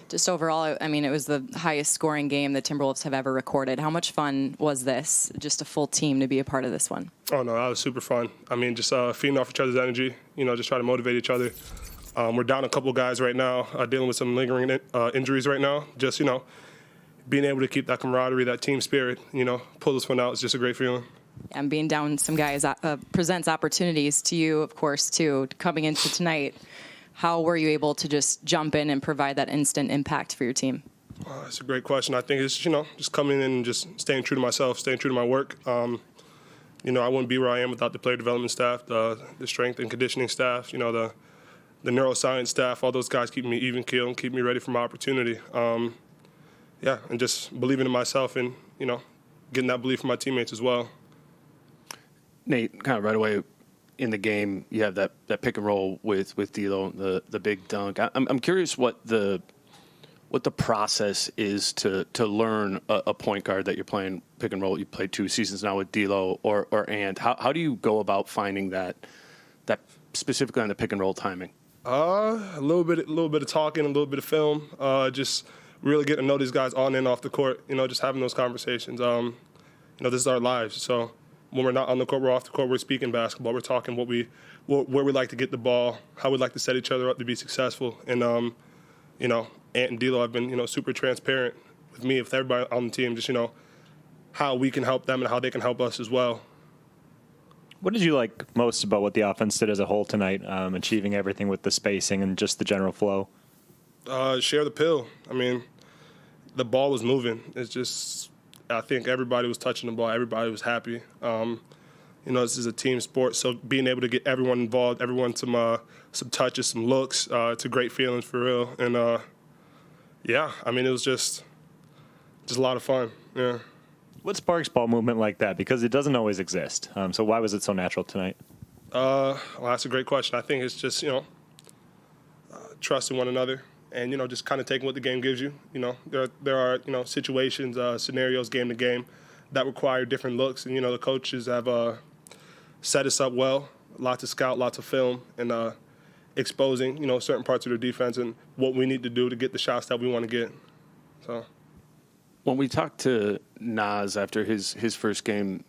Just overall, I mean, it was the highest scoring game the Timberwolves have ever recorded. How much fun was this, just a full team to be a part of this one? Oh, no, that was super fun. I mean, just feeding off each other's energy, just trying to motivate each other. We're down a couple guys right now, dealing with some lingering injuries right now. Just, being able to keep that camaraderie, that team spirit, pull this one out is just a great feeling. And being down some guys presents opportunities to you, of course, too, coming into tonight. How were you able to just jump in and provide that instant impact for your team? That's a great question. I think it's, just coming in and just staying true to myself, staying true to my work. I wouldn't be where I am without the player development staff, the strength and conditioning staff, the neuroscience staff. All those guys keep me even keel and keep me ready for my opportunity. And just believing in myself and, getting that belief from my teammates as well. Nate, kind of right away in the game, you have that pick and roll with D'Lo, the big dunk. I'm curious what the process is to learn a point guard that you're playing pick and roll. You played 2 seasons now with D'Lo or Ant. How do you go about finding that specifically on the pick and roll timing? A little bit of talking, a little bit of film, just really getting to know these guys on and off the court. Just having those conversations. This is our lives, so. When we're not on the court, we're off the court, we're speaking basketball. We're talking where we like to get the ball, how we like to set each other up to be successful. And, Ant and D'Lo have been, super transparent with me, with everybody on the team, just, how we can help them and how they can help us as well. What did you like most about what the offense did as a whole tonight, achieving everything with the spacing and just the general flow? Share the pill. I mean, the ball was moving. It's just... I think everybody was touching the ball. Everybody was happy. This is a team sport, so being able to get everyone involved, everyone some touches, some looks, it's a great feeling for real. And, it was just a lot of fun, yeah. What sparks ball movement like that? Because it doesn't always exist. So why was it so natural tonight? Well, that's a great question. I think it's just, trusting one another. And, just kind of taking what the game gives you. There are, situations, scenarios, game to game, that require different looks. And, the coaches have set us up well, lots of scout, lots of film, and exposing, certain parts of their defense and what we need to do to get the shots that we want to get. So, when we talked to Naz after his first game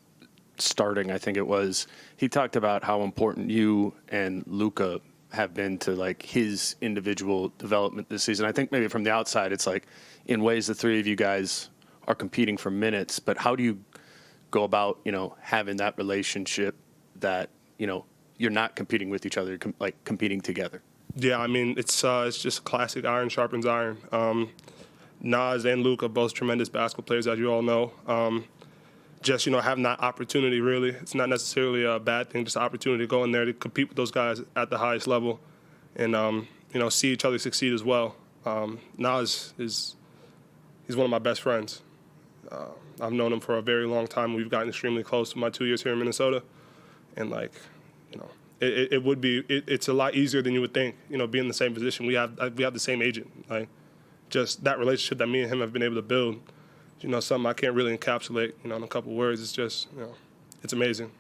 starting, I think it was, he talked about how important you and Luka have been to like his individual development this season. I think maybe from the outside, it's like in ways the three of you guys are competing for minutes, but how do you go about, having that relationship that, you're not competing with each other, like competing together? Yeah, I mean, it's just classic iron sharpens iron. Naz and Luka, both tremendous basketball players, as you all know. Just, having that opportunity, really. It's not necessarily a bad thing, just an opportunity to go in there to compete with those guys at the highest level and, see each other succeed as well. Naz he's one of my best friends. I've known him for a very long time. We've gotten extremely close in my 2 years here in Minnesota. And, it's a lot easier than you would think, being in the same position. We have the same agent. Like, just that relationship that me and him have been able to build, something I can't really encapsulate, in a couple words. It's just, it's amazing.